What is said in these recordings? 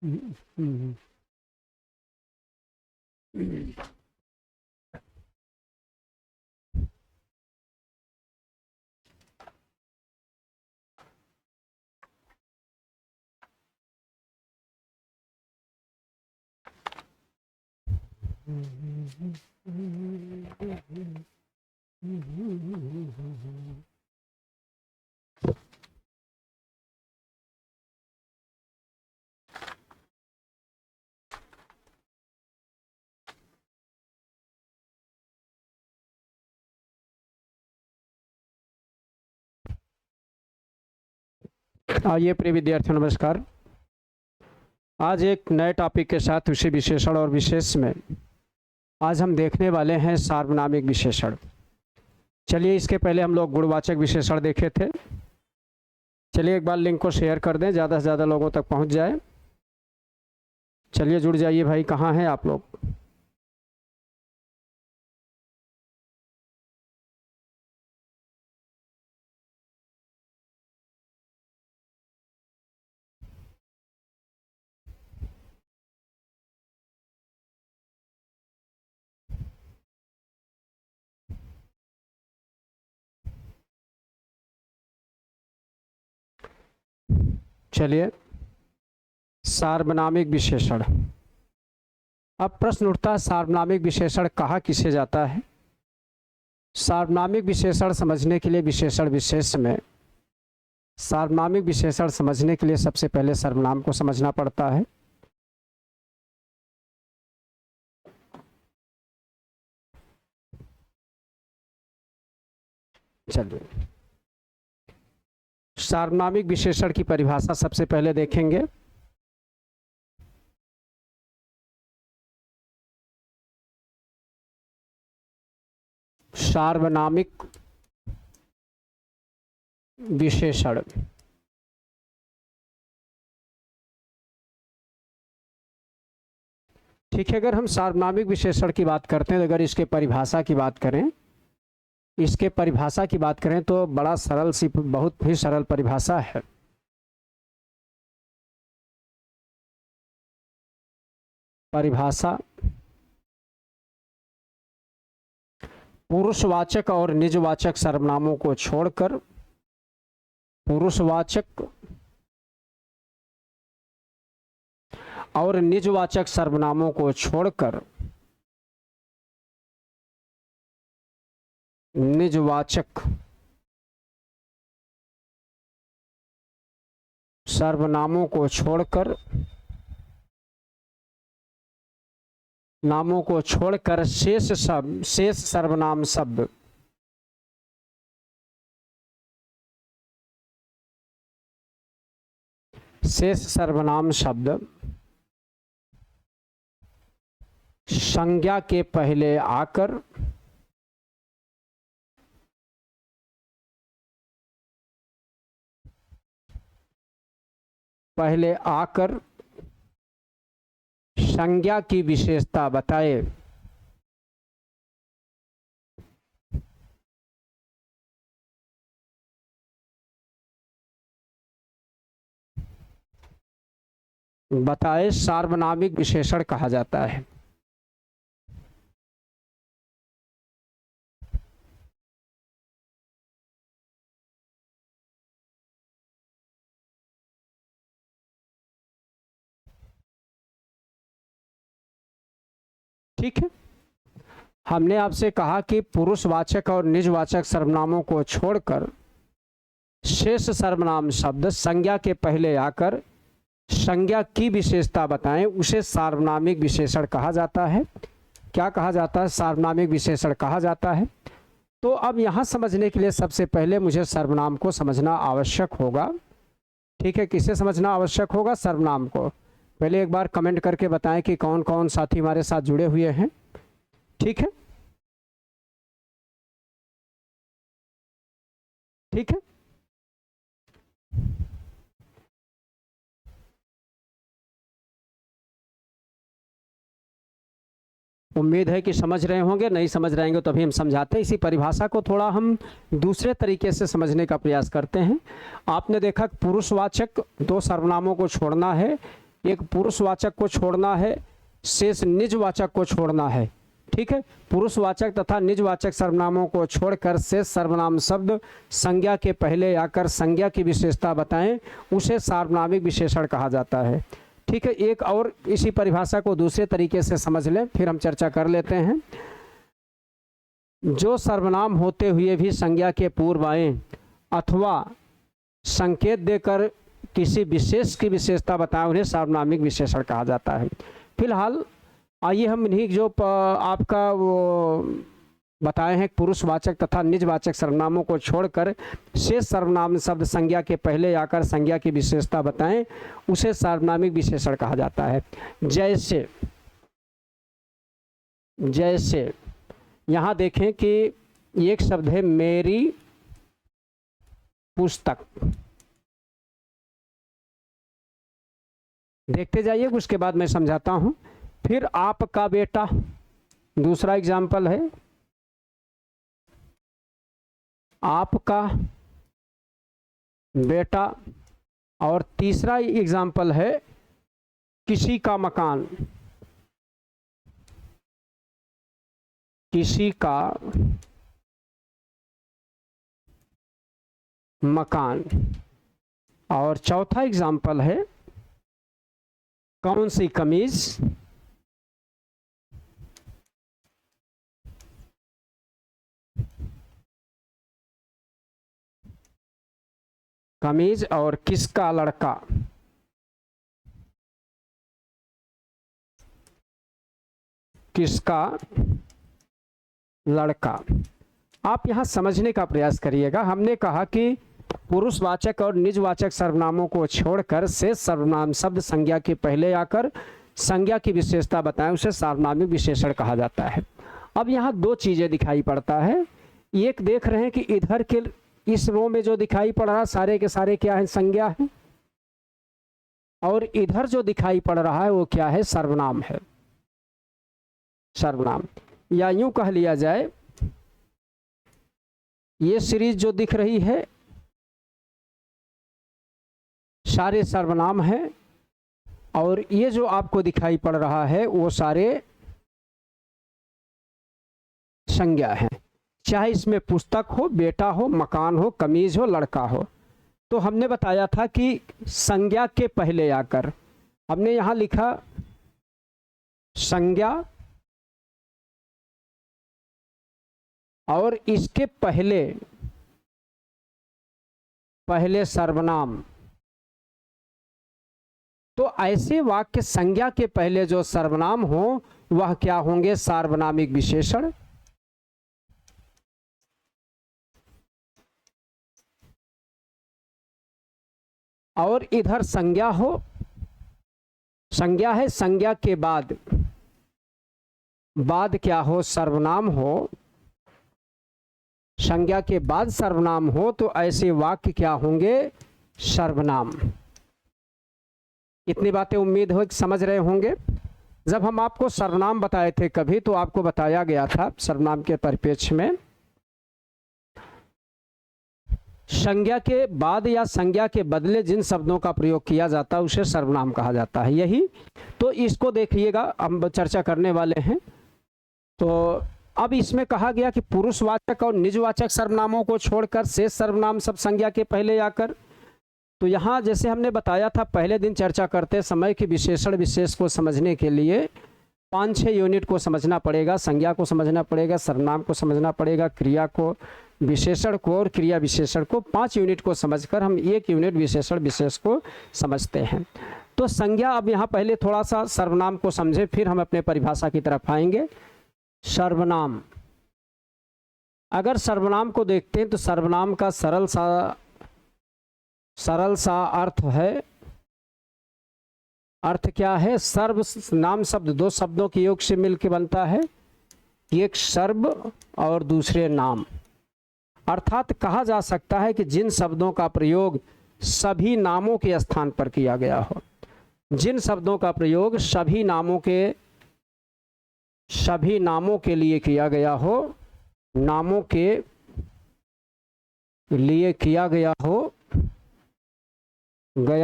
हम्म, हम्म, हम्म, आइए प्रिय विद्यार्थियों, नमस्कार। आज एक नए टॉपिक के साथ उसी विशेषण और विशेष में आज हम देखने वाले हैं सार्वनामिक विशेषण। चलिए, इसके पहले हम लोग गुणवाचक विशेषण देखे थे। चलिए एक बार लिंक को शेयर कर दें, ज़्यादा से ज़्यादा लोगों तक पहुंच जाए। चलिए जुड़ जाइए भाई, कहाँ हैं आप लोग? चलिए, सार्वनामिक विशेषण। अब प्रश्न उठता है, सार्वनामिक विशेषण कहा किसे जाता है? सार्वनामिक विशेषण समझने के लिए विशेषण विशेष में सार्वनामिक विशेषण समझने के लिए सबसे पहले सर्वनाम को समझना पड़ता है। चलिए, सार्वनामिक विशेषण की परिभाषा सबसे पहले देखेंगे। सार्वनामिक विशेषण ठीक है। अगर हम सार्वनामिक विशेषण की बात करते हैं, अगर इसके परिभाषा की बात करें, तो बड़ा सरल सी, बहुत ही सरल परिभाषा है। परिभाषा पुरुषवाचक और निजवाचक सर्वनामों को छोड़कर, पुरुषवाचक और निजवाचक सर्वनामों को छोड़कर निजवाचक सर्वनामों को छोड़कर शेष सर्वनाम शब्द संज्ञा के पहले आकर संज्ञा की विशेषता बताए। सार्वनामिक विशेषण कहा जाता है। ठीक है, हमने आपसे कहा कि पुरुषवाचक और निजवाचक सर्वनामों को छोड़कर शेष सर्वनाम शब्द संज्ञा के पहले आकर संज्ञा की विशेषता बताएं, उसे सार्वनामिक विशेषण कहा जाता है। क्या कहा जाता है? सार्वनामिक विशेषण कहा जाता है। तो अब यहाँ समझने के लिए सबसे पहले मुझे सर्वनाम को समझना आवश्यक होगा। ठीक है, किसे समझना आवश्यक होगा? सर्वनाम को। पहले एक बार कमेंट करके बताएं कि कौन कौन साथी हमारे साथ जुड़े हुए हैं। ठीक है, ठीक है। उम्मीद है कि समझ रहे होंगे। नहीं समझ रहेंगे तो अभी हम समझाते हैं। इसी परिभाषा को थोड़ा हम दूसरे तरीके से समझने का प्रयास करते हैं। आपने देखा पुरुषवाचक दो सर्वनामों को छोड़ना है, एक पुरुषवाचक को छोड़ना है, शेष निजवाचक को छोड़ना है। ठीक है, पुरुषवाचक तथा निजवाचक सर्वनामों को छोड़कर शेष सर्वनाम शब्द संज्ञा के पहले आकर संज्ञा की विशेषता बताएं, उसे सार्वनामिक विशेषण कहा जाता है। ठीक है, एक और इसी परिभाषा को दूसरे तरीके से समझ लें, फिर हम चर्चा कर लेते हैं। जो सर्वनाम होते हुए भी संज्ञा के पूर्व आए अथवा संकेत देकर किसी विशेष की विशेषता बताएं, उन्हें सार्वनामिक विशेषण कहा जाता है। फिलहाल आइए हम इन्हीं जो आपका वो बताए हैं पुरुषवाचक तथा निजवाचक सर्वनामों को छोड़कर शेष सर्वनाम शब्द संज्ञा के पहले आकर संज्ञा की विशेषता बताएं, उसे सार्वनामिक विशेषण कहा जाता है। जैसे जैसे यहाँ देखें कि एक शब्द है मेरी पुस्तक। देखते जाइए, उसके बाद मैं समझाता हूं। फिर आपका बेटा, दूसरा एग्जाम्पल है आपका बेटा, और तीसरा एग्जाम्पल है किसी का मकान, किसी का मकान, और चौथा एग्जाम्पल है कौन सी कमीज, कमीज और किसका लड़का। किसका लड़का। आप यहाँ समझने का प्रयास करिएगा। हमने कहा कि पुरुषवाचक और निजवाचक सर्वनामों को छोड़कर शेष सर्वनाम शब्द संज्ञा के पहले आकर संज्ञा की विशेषता बताएं, उसे सार्वनामिक विशेषण कहा जाता है। अब यहाँ दो चीजें दिखाई पड़ता है। एक देख रहे हैं कि इधर के इस रो में जो दिखाई पड़ रहा सारे के सारे क्या है, संज्ञा है, और इधर जो दिखाई पड़ रहा है वो क्या है, सर्वनाम है। सर्वनाम, या यूं कह लिया जाए ये सीरीज जो दिख रही है सारे सर्वनाम हैं, और ये जो आपको दिखाई पड़ रहा है वो सारे संज्ञा हैं। चाहे इसमें पुस्तक हो, बेटा हो, मकान हो, कमीज हो, लड़का हो। तो हमने बताया था कि संज्ञा के पहले आकर, हमने यहाँ लिखा संज्ञा और इसके पहले पहले सर्वनाम। तो ऐसे वाक्य संज्ञा के पहले जो सर्वनाम हो वह क्या होंगे, सार्वनामिक विशेषण। और इधर संज्ञा हो, संज्ञा है, संज्ञा के बाद क्या हो, सर्वनाम हो। संज्ञा के बाद सर्वनाम हो तो ऐसे वाक्य क्या होंगे, सर्वनाम। इतनी बातें उम्मीद हो कि समझ रहे होंगे। जब हम आपको सर्वनाम बताए थे कभी, तो आपको बताया गया था सर्वनाम के परिप्रेक्ष्य में संज्ञा के बाद या संज्ञा के बदले जिन शब्दों का प्रयोग किया जाता है उसे सर्वनाम कहा जाता है। यही तो इसको देखिएगा, हम चर्चा करने वाले हैं। तो अब इसमें कहा गया कि पुरुषवाचक और निजवाचक सर्वनामों को छोड़कर शेष सर्वनाम सब संज्ञा के पहले आकर। तो यहाँ जैसे हमने बताया था पहले दिन चर्चा करते समय कि विशेषण विशेष को समझने के लिए 5-6 यूनिट को समझना पड़ेगा। संज्ञा को समझना पड़ेगा, सर्वनाम को समझना पड़ेगा, क्रिया को, विशेषण को और क्रिया विशेषण को। 5 यूनिट को समझकर हम 1 यूनिट विशेषण विशेष को समझते हैं। तो संज्ञा, अब यहाँ पहले थोड़ा सा सर्वनाम को समझे, फिर हम अपने परिभाषा की तरफ आएंगे। सर्वनाम, अगर सर्वनाम को देखते हैं तो सर्वनाम का सरल सा अर्थ है। अर्थ क्या है, सर्व नाम शब्द 2 शब्दों के योग से मिलकर बनता है, एक सर्व और दूसरे नाम। अर्थात कहा जा सकता है कि जिन शब्दों का प्रयोग सभी नामों के स्थान पर किया गया हो, जिन शब्दों का प्रयोग सभी नामों के लिए किया गया हो, नामों के लिए किया गया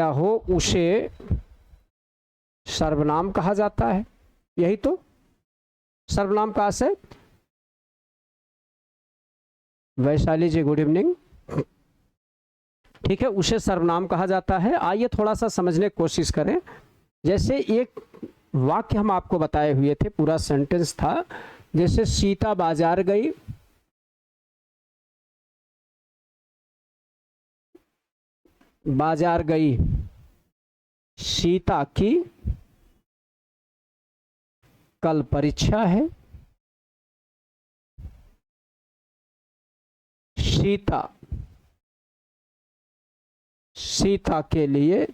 हो उसे सर्वनाम कहा जाता है। यही तो सर्वनाम कहाँ से? वैशाली जी गुड इवनिंग। ठीक है, उसे सर्वनाम कहा जाता है। आइए थोड़ा सा समझने की कोशिश करें। जैसे एक वाक्य हम आपको बताए हुए थे, पूरा सेंटेंस था, जैसे सीता बाजार गई, बाजार गई, सीता की कल परीक्षा है, सीता सीता के लिए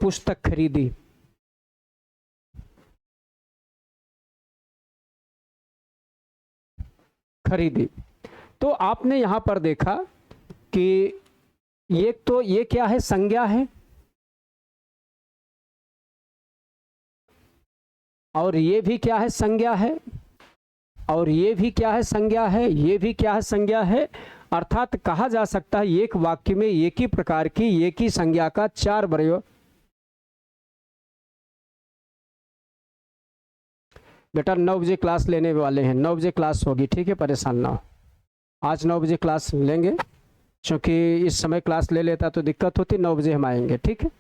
पुस्तक खरीदी। तो आपने यहां पर देखा कि ये क्या है? संज्ञा है। और ये भी क्या है? संज्ञा है। और ये भी क्या है? संज्ञा है। ये भी क्या है? संज्ञा है। अर्थात कहा जा सकता है एक वाक्य में एक ही प्रकार की एक ही संज्ञा का 4 प्रयोग। बेटा 9 बजे क्लास लेने वाले हैं, 9 बजे क्लास होगी, ठीक है, परेशान ना हो। आज 9 बजे क्लास लेंगे, क्योंकि इस समय क्लास ले लेता तो दिक्कत होती। 9 बजे हम आएंगे, ठीक है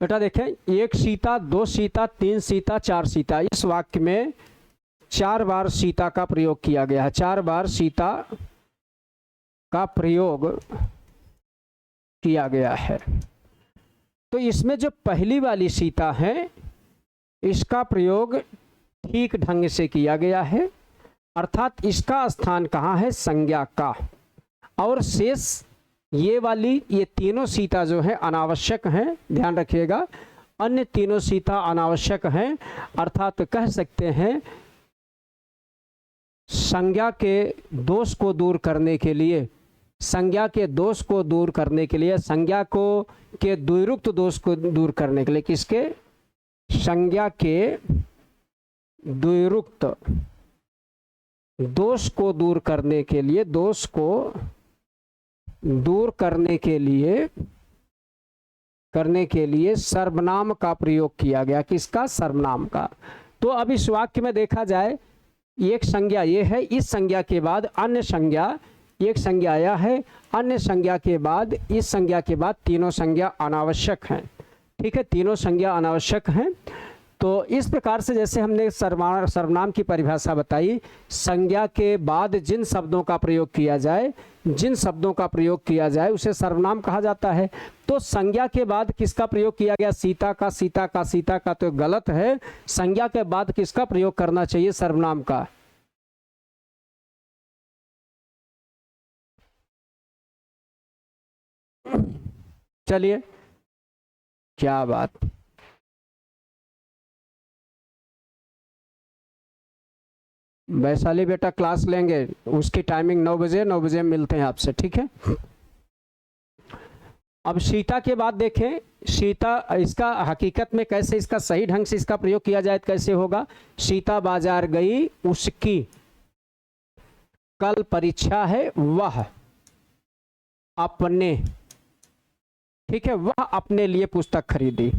बेटा। देखें, 1 सीता, 2 सीता, 3 सीता, 4 सीता। इस वाक्य में 4 बार सीता का प्रयोग किया गया है। 4 बार सीता का प्रयोग किया गया है। तो इसमें जो पहली वाली सीता है, इसका प्रयोग ठीक ढंग से किया गया है, अर्थात इसका स्थान कहाँ है? संज्ञा का। और शेष ये तीनों सीता जो है अनावश्यक हैं, ध्यान रखिएगा। अन्य तीनों सीता अनावश्यक हैं, अर्थात कह सकते हैं संज्ञा के दोष को दूर करने के लिए, संज्ञा के दोष को दूर करने के लिए, संज्ञा को के द्विरुक्त दोष को दूर करने के लिए, किसके? संज्ञा के द्विरुक्त दोष को दूर करने के लिए, दोष को दूर करने के लिए सर्वनाम का प्रयोग किया गया। किसका? सर्वनाम का। तो अब इस वाक्य में देखा जाए, एक संज्ञा ये है, इस संज्ञा के बाद अन्य संज्ञा, एक संज्ञा आया है, अन्य संज्ञा के बाद, इस संज्ञा के बाद तीनों संज्ञा अनावश्यक हैं, ठीक है, तीनों संज्ञा अनावश्यक हैं। तो इस प्रकार से जैसे हमने सर्वनाम की परिभाषा बताई, संज्ञा के बाद जिन शब्दों का प्रयोग किया जाए उसे सर्वनाम कहा जाता है। तो संज्ञा के बाद किसका प्रयोग किया गया? सीता का तो गलत है। संज्ञा के बाद किसका प्रयोग करना चाहिए? सर्वनाम का। चलिए, क्या बात। वैशाली बेटा क्लास लेंगे, उसकी टाइमिंग 9 बजे, 9 बजे मिलते हैं आपसे, ठीक है। अब सीता के बाद देखें, सीता इसका हकीकत में कैसे, इसका सही ढंग से इसका प्रयोग किया जाए कैसे होगा? सीता बाजार गई, उसकी कल परीक्षा है, वह अपने, ठीक है, वह अपने लिए पुस्तक खरीदी।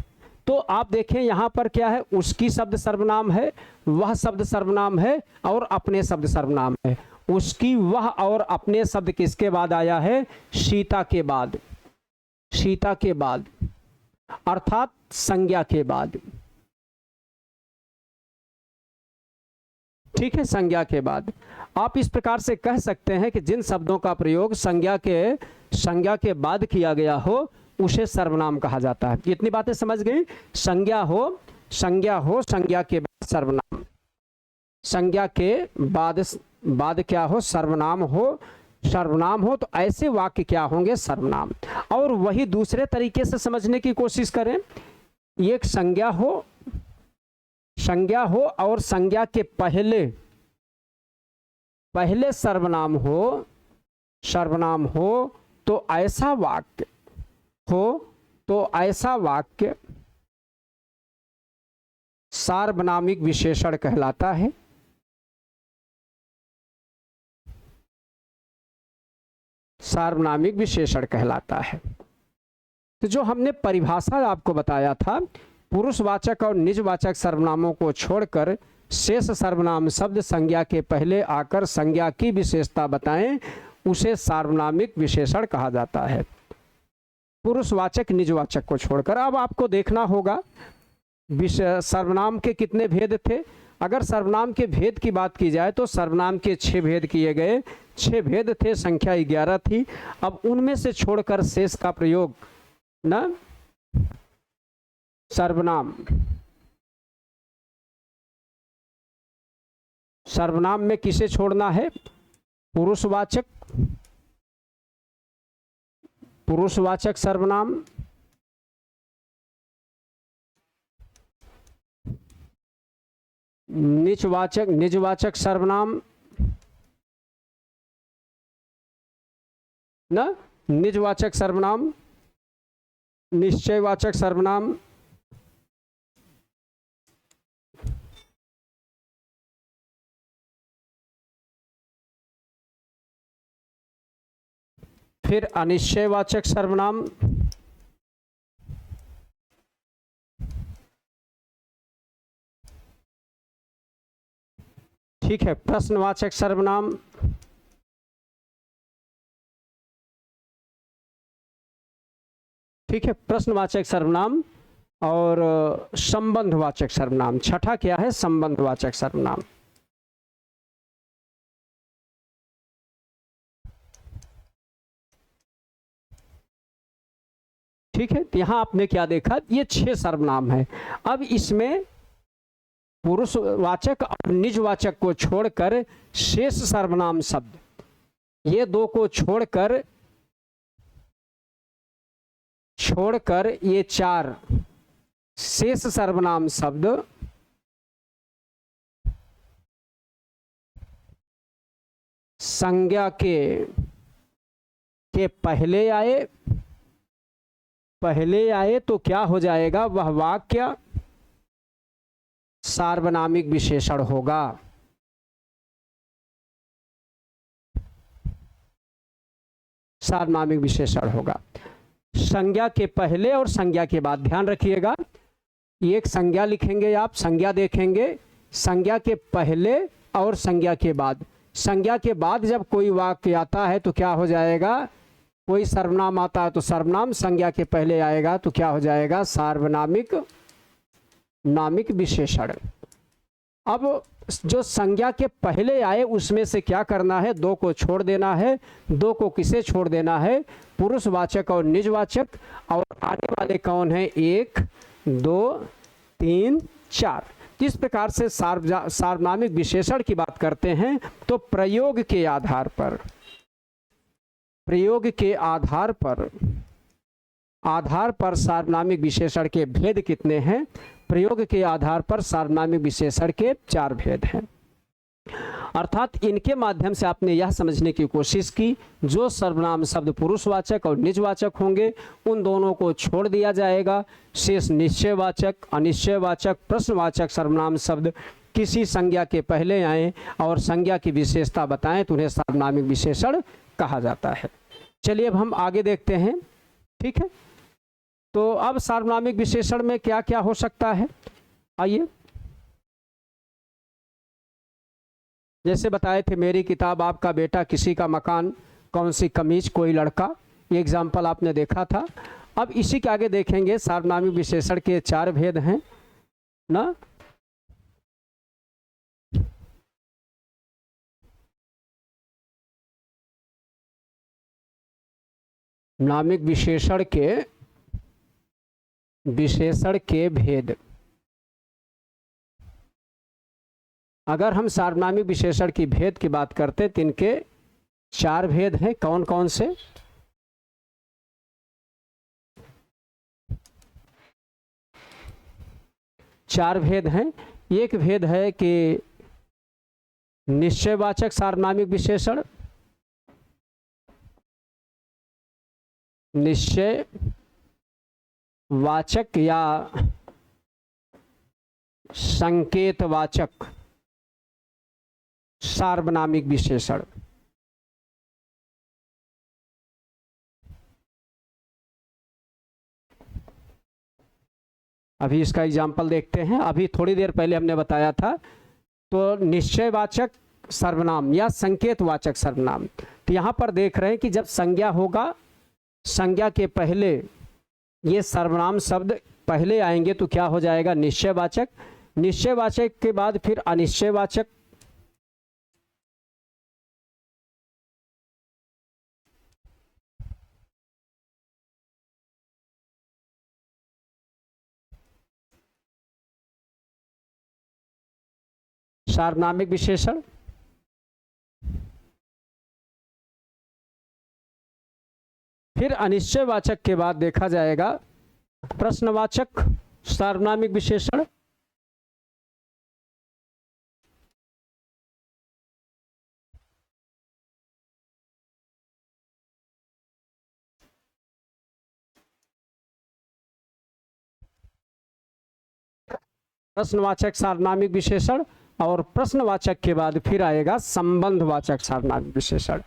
तो आप देखें यहां पर क्या है? उसकी शब्द सर्वनाम है, वह शब्द सर्वनाम है, और अपने शब्द सर्वनाम है। उसकी, वह और अपने शब्द किसके बाद आया है? सीता के बाद, सीता के बाद, अर्थात संज्ञा के बाद, ठीक है, संज्ञा के बाद। आप इस प्रकार से कह सकते हैं कि जिन शब्दों का प्रयोग संज्ञा के बाद किया गया हो उसे सर्वनाम कहा जाता है। इतनी बातें समझ गई? संज्ञा हो, संज्ञा के बाद सर्वनाम, संज्ञा के बाद क्या हो? सर्वनाम हो। तो ऐसे वाक्य क्या होंगे? सर्वनाम। और वही दूसरे तरीके से समझने की कोशिश करें, एक संज्ञा हो और संज्ञा के पहले सर्वनाम हो, तो ऐसा वाक्य सार्वनामिक विशेषण कहलाता है। सार्वनामिक विशेषण कहलाता है। तो जो हमने परिभाषा आपको बताया था, पुरुषवाचक और निजवाचक सर्वनामों को छोड़कर शेष सर्वनाम शब्द संज्ञा के पहले आकर संज्ञा की विशेषता बताएं, उसे सार्वनामिक विशेषण कहा जाता है। पुरुषवाचक निजवाचक को छोड़कर। अब आपको देखना होगा सर्वनाम के कितने भेद थे। अगर सर्वनाम के भेद की बात की जाए तो सर्वनाम के 6 भेद किए गए, 6 भेद थे, संख्या 11 थी। अब उनमें से छोड़कर शेष का प्रयोग ना सर्वनाम में किसे छोड़ना है? पुरुषवाचक सर्वनाम, निजवाचक सर्वनाम ना, निजवाचक सर्वनाम, निश्चयवाचक सर्वनाम, फिर अनिश्चयवाचक सर्वनाम, ठीक है, प्रश्नवाचक सर्वनाम, ठीक है, प्रश्नवाचक सर्वनाम और संबंधवाचक सर्वनाम। छठा क्या है? संबंधवाचक सर्वनाम। ठीक है, तो यहां आपने क्या देखा? ये 6 सर्वनाम है। अब इसमें पुरुषवाचक और निजवाचक को छोड़कर शेष सर्वनाम शब्द, ये 2 को छोड़कर ये 4 शेष सर्वनाम शब्द संज्ञा के पहले आए तो क्या हो जाएगा? वह वाक्य सार्वनामिक विशेषण होगा। सार्वनामिक विशेषण होगा। संज्ञा के पहले और संज्ञा के बाद, ध्यान रखिएगा, एक संज्ञा लिखेंगे आप, संज्ञा देखेंगे, संज्ञा के पहले और संज्ञा के बाद। संज्ञा के बाद जब कोई वाक्य आता है तो क्या हो जाएगा? कोई सर्वनाम आता है तो सर्वनाम, संज्ञा के पहले आएगा तो क्या हो जाएगा? सार्वनामिक विशेषण। अब जो संज्ञा के पहले आए उसमें से क्या करना है? 2 को छोड़ देना है। 2 को किसे छोड़ देना है? पुरुषवाचक और निजवाचक। और आने वाले कौन है? 1, 2, 3, 4। इस प्रकार से सार्वनामिक विशेषण की बात करते हैं तो प्रयोग के आधार पर सार्वनामिक विशेषण के भेद कितने हैं? प्रयोग के आधार पर सार्वनामिक विशेषण के 4 भेद हैं। अर्थात इनके माध्यम से आपने यह समझने की कोशिश की, जो सर्वनाम शब्द पुरुषवाचक और निजवाचक होंगे उन दोनों को छोड़ दिया जाएगा। शेष निश्चयवाचक, अनिश्चयवाचक, प्रश्नवाचक सर्वनाम शब्द किसी संज्ञा के पहले आए और संज्ञा की विशेषता बताएं तो उन्हें सार्वनामिक विशेषण कहा जाता है। चलिए अब हम आगे देखते हैं। ठीक है, तो अब सार्वनामिक विशेषण में क्या क्या हो सकता है, आइए। जैसे बताए थे, मेरी किताब, आपका बेटा, किसी का मकान, कौन सी कमीज, कोई लड़का, ये एग्जाम्पल आपने देखा था। अब इसी के आगे देखेंगे सार्वनामिक विशेषण के 4 भेद हैं ना। नामिक विशेषण के भेद। अगर हम सार्वनामिक विशेषण की भेद की बात करते तो इनके 4 भेद हैं। कौन कौन से? चार भेद हैं। एक भेद है कि निश्चयवाचक सार्वनामिक विशेषण, निश्चयवाचक या संकेतवाचक सार्वनामिक विशेषण। अभी इसका एग्जाम्पल देखते हैं। अभी थोड़ी देर पहले हमने बताया था, तो निश्चयवाचक सर्वनाम या संकेतवाचक सर्वनाम। तो यहाँ पर देख रहे हैं कि जब संज्ञा होगा, संज्ञा के पहले ये सर्वनाम शब्द पहले आएंगे तो क्या हो जाएगा? निश्चयवाचक। निश्चयवाचक के बाद फिर अनिश्चयवाचक, सार्वनामिक विशेषण, फिर अनिश्चयवाचक के बाद देखा जाएगा प्रश्नवाचक सार्वनामिक विशेषण, प्रश्नवाचक सार्वनामिक विशेषण, और प्रश्नवाचक के बाद फिर आएगा संबंधवाचक सार्वनामिक विशेषण।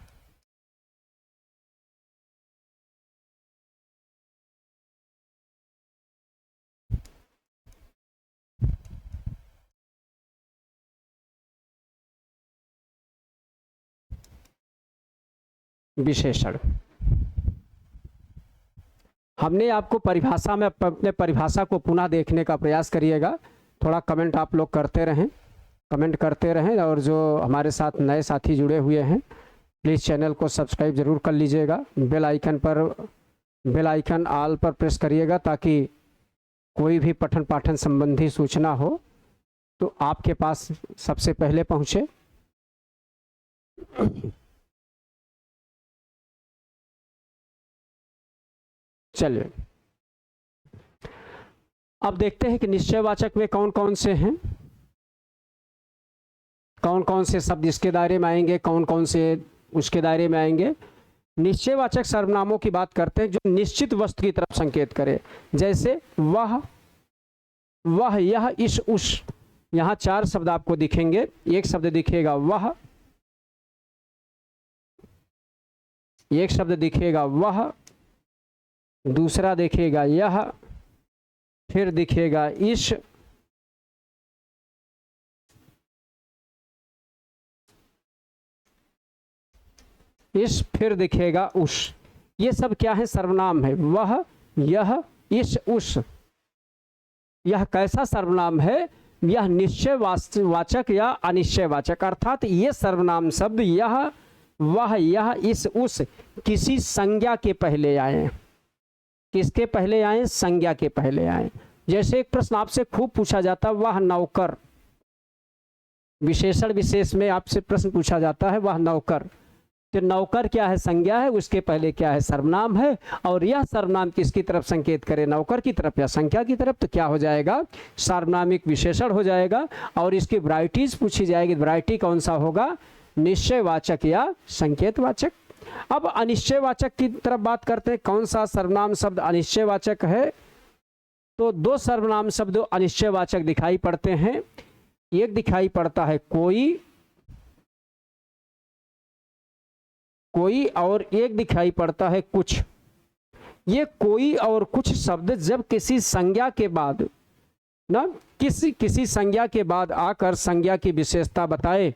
विशेषण हमने आपको परिभाषा में, अपने परिभाषा को पुनः देखने का प्रयास करिएगा। थोड़ा कमेंट आप लोग करते रहें, कमेंट करते रहें, और जो हमारे साथ नए साथी जुड़े हुए हैं प्लीज़ चैनल को सब्सक्राइब जरूर कर लीजिएगा। बेल आइकन ऑल पर प्रेस करिएगा ताकि कोई भी पठन पाठन संबंधी सूचना हो तो आपके पास सबसे पहले पहुँचे। चलिए अब देखते हैं कि निश्चयवाचक में कौन कौन से हैं, कौन कौन से शब्द इसके दायरे में आएंगे, कौन कौन से उसके दायरे में आएंगे। निश्चयवाचक सर्वनामों की बात करते हैं जो निश्चित वस्तु की तरफ संकेत करे, जैसे वह, यह, इस, उस। यहाँ 4 शब्द आपको दिखेंगे। एक शब्द दिखेगा वह, एक शब्द दिखेगा वह, दूसरा दिखेगा यह, फिर दिखेगा इस, फिर दिखेगा उस। ये सब क्या है? सर्वनाम है। वह, यह, इस, उस। यह कैसा सर्वनाम है? यह निश्चयवाचक या अनिश्चयवाचक, अर्थात ये सर्वनाम शब्द यह, वह, यह, इस, उस किसी संज्ञा के पहले आए। किसके पहले आए? संज्ञा के पहले आए। जैसे एक प्रश्न आपसे खूब पूछा जाता है, वह नौकर। विशेषण विशेष में आपसे प्रश्न पूछा जाता है, वह नौकर। तो नौकर क्या है? संज्ञा है, उसके पहले क्या है? सर्वनाम है। और यह सर्वनाम किसकी तरफ संकेत करे? नौकर की तरफ या संख्या की तरफ। तो क्या हो जाएगा? सार्वनामिक विशेषण हो जाएगा। और इसकी वैरायटीज पूछी जाएगी, वैरायटी कौन सा होगा? निश्चयवाचक या संकेतवाचक। अब अनिश्चयवाचक की तरफ बात करते हैं। कौन सा सर्वनाम शब्द अनिश्चयवाचक है? तो 2 सर्वनाम शब्द अनिश्चयवाचक दिखाई पड़ते हैं। एक दिखाई पड़ता है कोई, और एक दिखाई पड़ता है कुछ। ये कोई और कुछ शब्द जब किसी संज्ञा के बाद किसी संज्ञा के बाद आकर संज्ञा की विशेषता बताए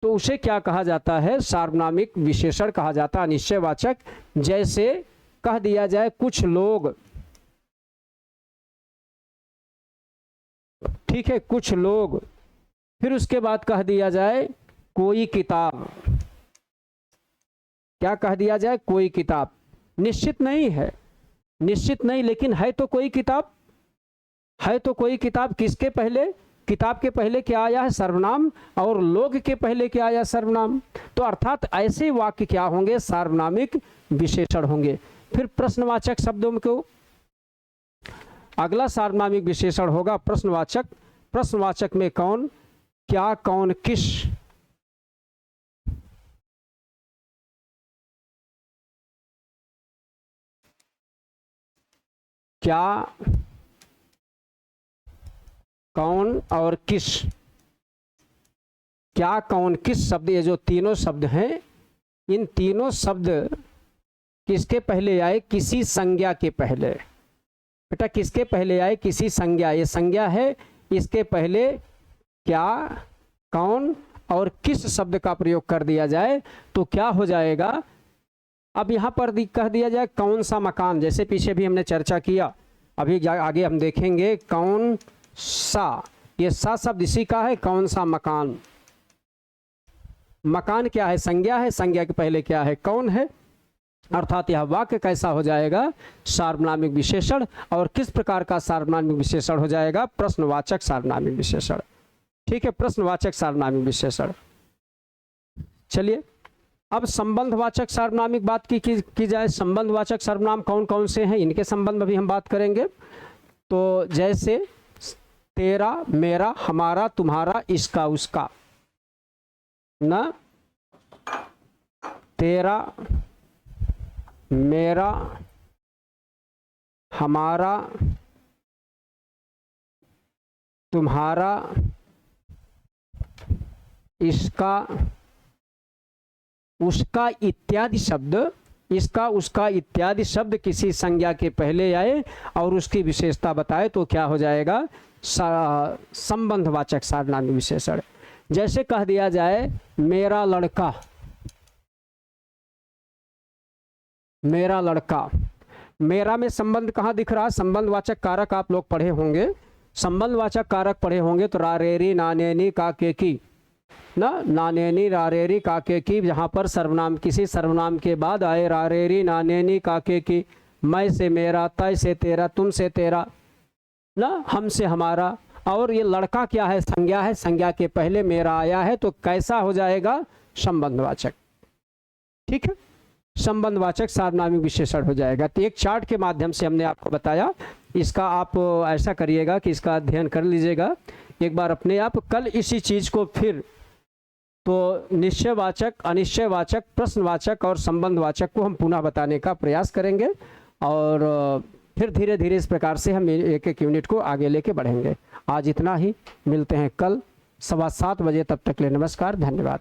तो उसे क्या कहा जाता है? सार्वनामिक विशेषण कहा जाता है, अनिश्चयवाचक। जैसे कह दिया जाए कुछ लोग, ठीक है, कुछ लोग। फिर उसके बाद कह दिया जाए कोई किताब। क्या कह दिया जाए? कोई किताब। निश्चित नहीं है, निश्चित नहीं, लेकिन है तो कोई किताब, है तो कोई किताब। किसके पहले? किताब के पहले क्या आया है? सर्वनाम। और लोग के पहले क्या आया? सर्वनाम। तो अर्थात ऐसे वाक्य क्या होंगे? सार्वनामिक विशेषण होंगे। फिर प्रश्नवाचक शब्दों को अगला सार्वनामिक विशेषण होगा प्रश्नवाचक। प्रश्नवाचक में कौन, क्या, कौन, किस। क्या, कौन और किस। क्या, कौन, किस शब्द, ये जो तीनों शब्द हैं, इन तीनों शब्द किसके पहले आए? किसी संज्ञा के पहले। बेटा किसके पहले आए, किसी संज्ञा, ये संज्ञा है, इसके पहले क्या, कौन और किस शब्द का प्रयोग कर दिया जाए तो क्या हो जाएगा। अब यहाँ पर कह दिया जाए कौन सा मकान, जैसे पीछे भी हमने चर्चा किया, अभी आगे हम देखेंगे कौन सा, ये सा शब्द इसी का है, कौन सा मकान। मकान क्या है, संज्ञा है, संज्ञा के पहले क्या है, कौन है, अर्थात यह वाक्य कैसा हो जाएगा, सार्वनामिक विशेषण। और किस प्रकार का सार्वनामिक विशेषण हो जाएगा, प्रश्नवाचक सार्वनामिक विशेषण। ठीक है, प्रश्नवाचक सार्वनामिक विशेषण। चलिए अब संबंधवाचक सार्वनामिक बात की जाए। संबंधवाचक सर्वनाम कौन कौन से हैं, इनके संबंध में भी हम बात करेंगे। तो जैसे तेरा, मेरा, हमारा, तुम्हारा, इसका, उसका। ना तेरा, मेरा, हमारा, तुम्हारा, इसका, उसका इत्यादि शब्द, इसका, उसका इत्यादि शब्द किसी संज्ञा के पहले आए और उसकी विशेषता बताए तो क्या हो जाएगा, संबंधवाचक सार्वनामिक विशेषण। जैसे कह दिया जाए मेरा लड़का, मेरा लड़का, मेरा में संबंध कहाँ दिख रहा है, संबंधवाचक कारक आप लोग पढ़े होंगे, संबंधवाचक कारक पढ़े होंगे तो रारेरी, नानेनी, काके की, ना नानेनी, रारेरी, काके की, जहाँ पर सर्वनाम किसी सर्वनाम के बाद आए रारेरी, नानेनी, काके की, मैं से मेरा, तय से तेरा, तुम से तेरा, ना हम से हमारा। और ये लड़का क्या है, संज्ञा है, संज्ञा के पहले मेरा आया है तो कैसा हो जाएगा, संबंधवाचक। ठीक है, संबंधवाचक सार्वनामिक विशेषण हो जाएगा। तो एक चार्ट के माध्यम से हमने आपको बताया, इसका आप ऐसा करिएगा कि इसका अध्ययन कर लीजिएगा एक बार अपने आप। कल इसी चीज़ को फिर तो निश्चयवाचक, अनिश्चयवाचक, प्रश्नवाचक और संबंधवाचक को हम पुनः बताने का प्रयास करेंगे और फिर धीरे धीरे इस प्रकार से हम एक एक यूनिट को आगे लेके बढ़ेंगे। आज इतना ही, मिलते हैं कल 7:15 बजे, तब तक के लिए नमस्कार, धन्यवाद।